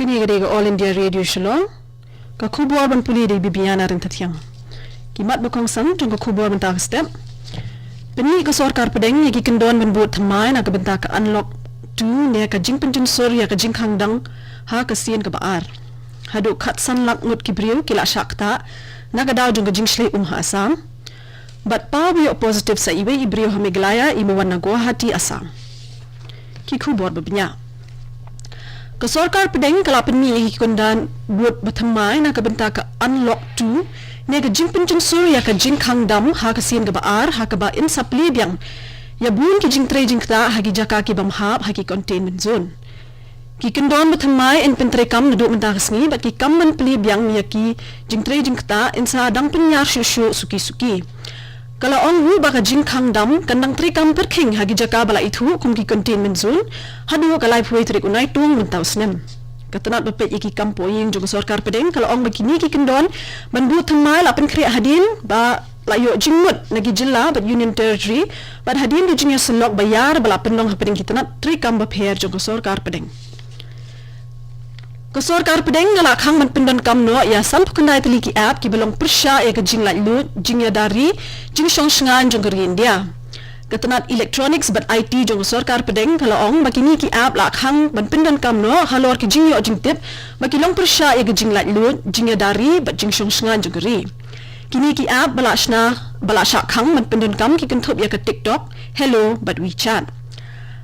Kini gede All India Radio Shillong ka khubor ban puli de bibiana rin tathyang kimat bukong sang jong ka khubor ban tak step Peni ka sarkar pedeng yaki kendon ban buat thamai na ka benta ka unlock tu ne ka jing penjun sur ya ka jing khangdang ha ka sien ka baar hadu khat san lak ngut kibriu kila shakta na ka daw jong ka jing shlei ha asam but pa we positive sa iwe ibriu ha meglaya imawan na Guwahati Assam ki khubor babnya ka sarkar pedeng kala peni yaki kundan buat bathamai na ka benta ka unlock tu ne ka jing penjun sur ya ka jing khangdam ha ka sien ka baar ha ka ba in sapli biang ya bun ki jing tre jing kta hagi jaka ki bamhap hagi containment zone ki kendon bathamai in pentre kam ndu menta kasngi ba ki kam man pli biang ya ki jing tre jing kta in sa dang penyar shu suki suki kala ong wu ba ka jing khangdam kandang tre kam perking hagi jaka bala itu kum ki containment zone hadu ka life way trick unai tung mentau snem katanat bapet iki kampo ying juga sarkar pedeng kalau ong begini ki kendon bandu thamai la pen kri hadin ba layo jingmut nagi jilla but union territory but hadin di jingya selok bayar bala pendong pedeng kitanat tri kam ba pher juga sarkar pedeng ka sarkar pedeng ngala khang man pendon kam no ya sam pukandai teliki app ki belong persya ya ka jing la lu jingya dari jing shong shngan juga India katanat electronics but IT jong sarkar pedeng kalau ong bakini ki app la khang ban pindan kam no halor ki jingyo jingtip baki long persya ya jing la lu jingya dari but jing shong shngan jogri kini ki app bala sha khang ban pindan kam ki kenthop ya ka TikTok hello but WeChat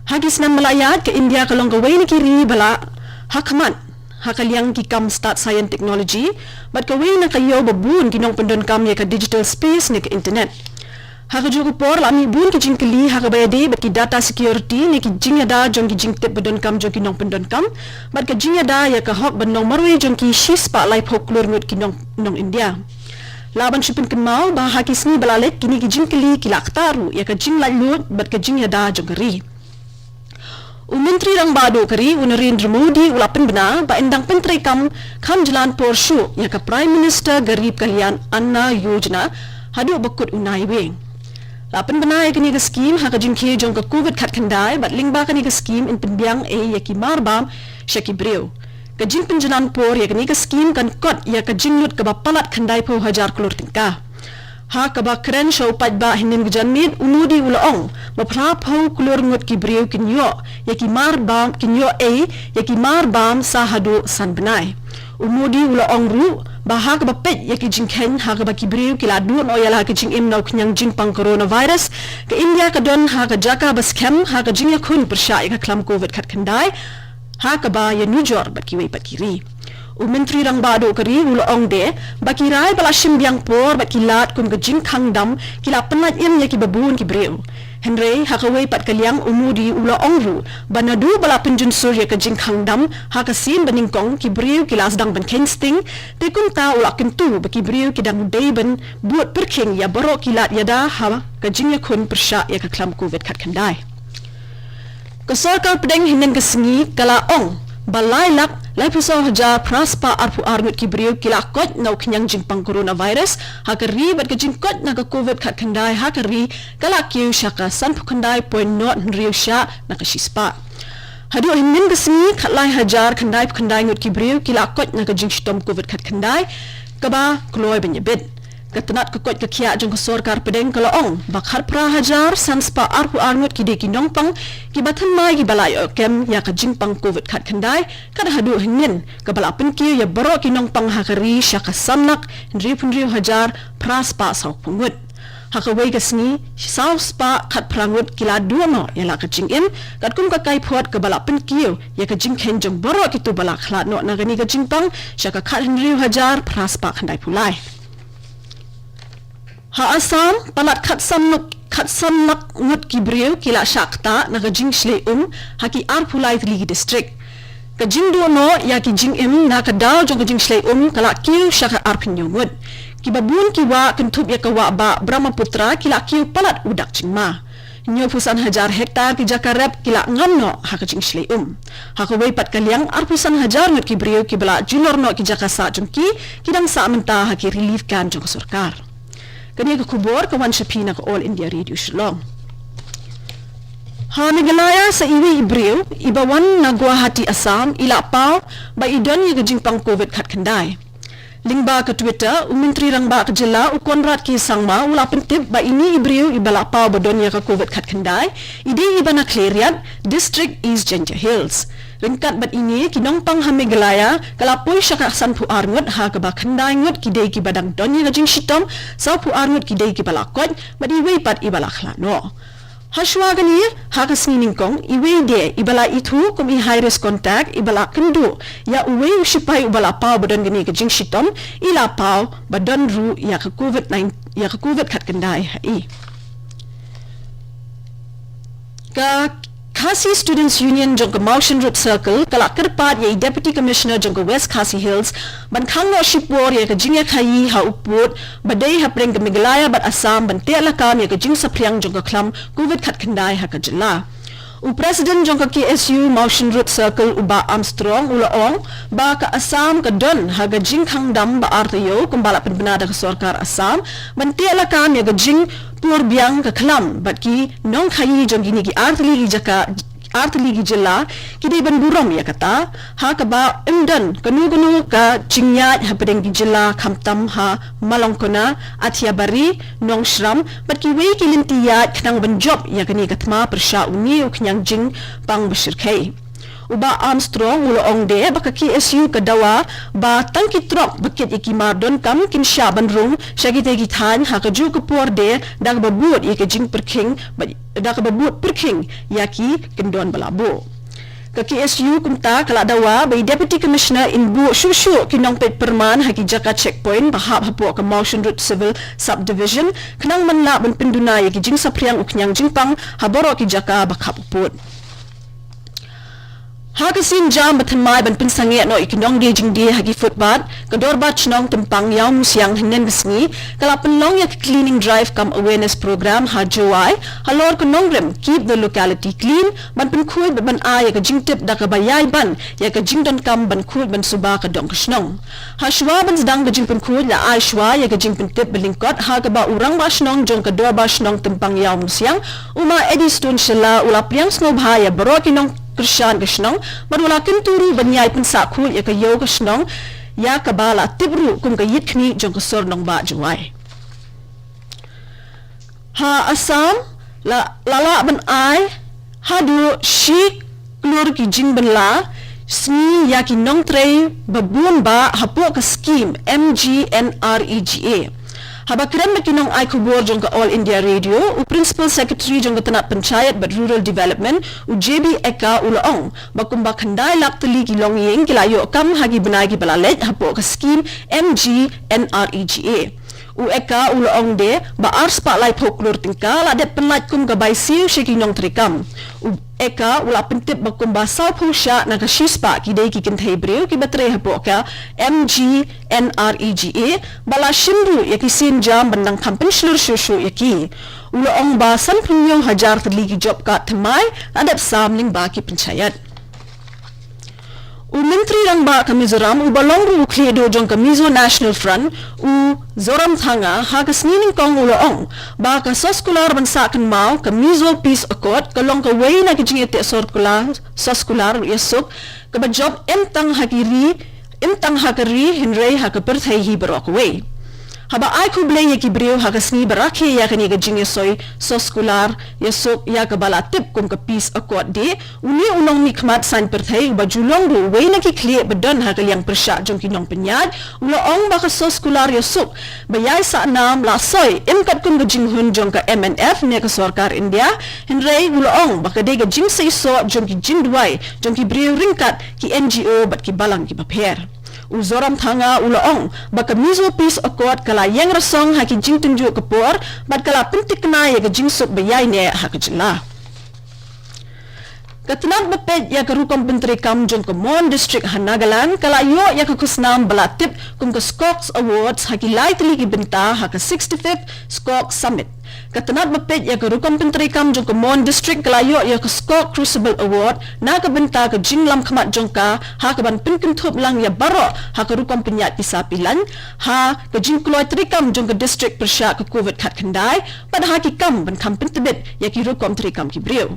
hagis nam malayat ke India kalong ka waini kiri bala hakman hakaliang ki kam start science technology but ka waina kayo babun kinong pindan kam ya ka digital space ne ka internet haka juga por lami bun ki jingkeli haka bayade bat ki data security ni ki jingya da jong ki jingtep bedon kam jong ki nong pendon kam bat ka jingya da ya ka hok benong marwe jong ki shispa lai phok klur ngut ki nong India laban shipin kin mau ba haki sni balalek kini ki jingkeli ki laktaru ya ka jing lai lut bat ka jingya da jong kari Menteri Rang Bado kari Narendra Modi ulapin bena ba endang pentre kam jalan porshu ya ka Prime Minister Garib Kalyan Anna Yojana hadu bakut unai weng Lapan benai kini ke skim haka jingke jong ke COVID kat kendai bat lingba kini ke skim in penbiang ya ki marbam syaki breu. Ke jing penjalan por ya kini ke skim kan kot ya ke jinglut ke bapalat kendai po hajar kelur tingkah. Ha ke ba keren show pat ba hinim ke janmid unudi ulaong bapra po kelur ngut ki breu kinyo ya ki marbam kinyo ya ki marbam sahadu san benai. Umudi ulaong ru bahag bapet ya ki jingken ha ba kibriu kila duon oyala ki jing im nau knyang jing pang coronavirus ke India ka don ha ka jaka bas kem ha ka jing ya kun persya ya klam COVID kat kendai ha ka ba ya nujor bat ki wei pat kiri Menteri Rang Bado kari ulaong de bakirai bala shimbiang por bat kilat kun ka jing khangdam kila penat im ya ki babun kibriu Henry hakaway pat kaliang umudi ulaong ru banadu bala penjun surya ka jing khangdam ha ka sin baningkong kibriu kilas dang ban kensting te kun ta ula kentu ba kibriu kidang dayban buat perking ya baro kilat yada ha ka jing ya kun persya ya ka klam COVID kat kendai ka sarkar pedeng hinen ka singi kala ong balai lak lai puso hajar praspa arpu arnut kibriu kila kot nau kenyang jing pang coronavirus hakari bat ke jing kot na ka COVID kat kendai hakari kala kiu syaka san pukandai point not riu sya na ka shispa hadu hinin kesini kat lai hajar kendai pukandai ngut kibriu kila kot na ka jing shitom COVID kat kendai kaba kloy benyebit katanat ka kot ka kia jong ka sarkar pedeng kala ong bakhar pra hajar sanspa arpu arnut ki de ki nongpang ki bathan mai ki balai kem ya ka jingpang COVID kat kendai kada hadu hinin ka bala pen ki ya baro ki nongpang hakari syaka samnak riu hajar praspa sau pungut haka wei ka sni sau spa kat prangut kila dua no ya la ka jingim kat kum ka kai phot ka bala pen ki ya ka jingken jong baro ki tu bala khlat no na gani ka jingpang syaka kat riu hajar praspa khandai pulai Ha Assam palat kat samnak ngut kibriu kila shakta na ka jing shle haki arpulai ligi district ka jing do no ya ki jing na ka daw jong ka jing shle kala kiu shaka arpin yungut ki babun ki wa kentup ya ka wa ba Brahmaputra kila kiu palat udak jingma nyo pusan hajar hektar ki jakarep kila ngam no ha ka jing shle ha ka wei pat kaliang arpusan hajar ngut kibriu ki bala junor no ki jakasa jongki kidang sa menta haki relief kan jong sarkar Kani ka kubor ka wan shapina ka All India Radio Shillong. Ha Meghalaya sa iwi Ibreu, ibawan na Guwahati Assam, ilapau ba idon yung jingpang COVID kat kendai. Lingba ke Twitter, Menteri Rangba ke Jela, Konrad K. Sangma, ula pentip ba ini Ibreu ibalapau ba don yung COVID kat kendai, ide iba na kleriat, District East Ginger Hills. Ringkat bat ini kinong pang ha Meghalaya, kalapoy siya kaksan pu arngot ha kaba kendai ngot kidei ki badang don yung jing shitom, sa pu arngot kidei ki balakot, bat iwi pat ibalakla no. Haswa gani hakasngining kong iwe de ibala itu kum I high risk contact ibala kendu ya uwe usipai ubala pau badan gani ke jing shitom ila pau badan ru ya ke covid kat kendai hai ka Khasi Students Union jong ke Motion Road Circle kalak kerpat ye Deputy Commissioner jong ke West Khasi Hills ban khang no shipwar ye ke jingya khai ha uput badai ha preng ke Meghalaya bat Assam ban te lakam ye ke jing sapriang jong ke klam COVID khat khandai ha ke jela u President jong ke KSU Motion Road Circle uba Armstrong ulaong ba ke Assam ke don ha ke jing khang dam ba artayo kumbala penbenada ke sarkar Assam ban te lakam ye ke jing pur biang ke kelam bat ki nong khai jong gini ki artli gi jela ki dei ban burom ya kata ha ka ba imdan kanu ka jingya ha pedeng gi jela khamtam ha malongkona athia bari nong shram bat ki wei ki lintiya khnang ban job ya kani katma persha uni uknyang jing pang bashir khai uba Armstrong ulo de baka KSU kadawa ba tangki trok bakit ikimar don kam kin sha banrung shagite gi than ha ka ju ko por de dag babut ye ke jing perking dag babut perking yaki kendon balabo ka KSU kumta kala dawa by Deputy Commissioner in bu shushu kinong pet perman ha ki jaka checkpoint bahap hapo ka Motion Road Civil Subdivision kanang manla ban penduna ye ki jing sapriang uknyang jingpang haboro ki jaka bakhap uput Hakasin jam batmai ban pinsangi no ikinong de jing de hagi footbath kador ba chnong tempang yaw musyang hinen bisngi kala penlong yak cleaning drive kam awareness program ha jowai halor kunong rem keep the locality clean ban pen khoi ban a yak jing tip da ka bayai ban yak jing don kam ban khoi ban suba ka dong krishnong ha shwa ban zdang ga jing pen khoi la ai shwa yak jing pen tip belingkot ha ka ba urang ba shnong jong ka dor ba shnong tempang yaw musyang uma edistone shela ula priang snob ha ya baro kinong Krishan Krishnong marwala kinturu banyai pensa khul ya ka yo Krishnong ya ka bala tibru kum ka yitkhni jong ka sornong ba juai ha Assam lala ban ai hadu shi klur ki jing ban la sni ya ki nong trei babun ba hapo ka scheme MGNREGA Haba kiram na kinong ay kubor jong ka All India Radio, u Principal Secretary jong ka Tanat Panchayat but Rural Development, u JB Eka ulaong, bakumba kanday laktali kilong ying kilayo kam hagi banay ki balalet hapo ka scheme MGNREGA. U Eka ulaong de, ba ars pa lay poklur tingka, ladet penlat kum ka baysiw siya kinong trikam. U Eka wala pentip bakumba saw po siya nakashispa kiday kikintay brew kibatre hapo ka MGNREGA bala shimru yakisin jam bandang kampen shlur shushu yaki ulaong ba 10,000 terligi job ka temay adap samling baki panchayat u Menteri Rangba ka Mizoram u balong ru kledo jong ka Mizo National Front u Zoram Thanga ha ka snining kong ulaong ba ka soskular bansa kan mau ka Mizo Peace Accord ka long ka way na kijing ite soskular yasuk ka ba job emtang hakari Henry ha ka perthai hi barok way haba ay kublay yaki brew ha ka sni barakhe ya kani ka jing yasoy soskular yasuk ya ka bala tip kum ka Peace Accord de uni unong mi khmat san perthai ba julong ru way na ki clear badon ha ka liang persha jong kinong penyad ulaong ba ka soskular yasuk bayay sa nam la soy imkat kum ka jing hun jong ka MNF ne ka sarkar India Henry ulaong ba ka de ka jing say so jong ki jing duai jong ki brew ringkat ki NGO bat ki balang ki bapher Uzoram Thanga ulaong baka Mizo Peace Accord kala yang rasong haki jing tunjuk kapur bat kala pentik na ya ka jing sok bayay ne haka jela Katanat bapet ya ka rukam pentri kam jong ka Mon District Hanagalan kala yo ya ka kusnam balatip kum ka Skox Awards haki lightly ki benta haka 65th Skox Summit Katanat bapet ya ka rukam pentri kam jong ka Mon District kala yo ya ka Skox Crucible Award na ka benta ka jinglam khamat jong ka haka ban pinkintup lang ya baro haka rukam penyat pisapilan ha ka jingkloy trikam jong ka district persya ka COVID khat khandai pad haki kam ban kam pentibet ya ki rukam trikam ki brew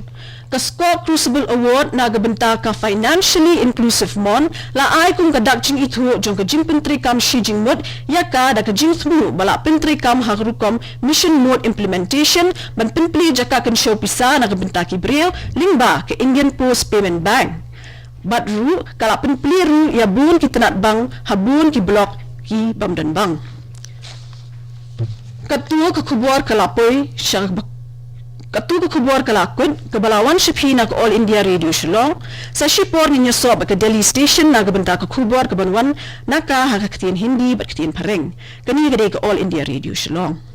Kasko Crucible Award na gabenta ka financially inclusive mon la ay kung kadak jing itu jong ka jing pentri kam shi jing mod ya ka da ka jing thmu bala pentri kam hagrukom mission mode implementation ban penpli jaka kan show pisa na gabenta ki bril lingba ke Indian Post Payment Bank badru kala penpli ru ya bun ki tenat bang habun ki blok ki bamdan bang Ketua Kekubuar Kalapoi Ketua Kekubuar Kalakun Kebalawan Shiphi na All India Radio Shillong sa Shipor ninya sob ke Delhi Station na gabenta Kekubuar Kebanwan na ka hakaktian Hindi bat katian Pareng kani gade ke All India Radio Shillong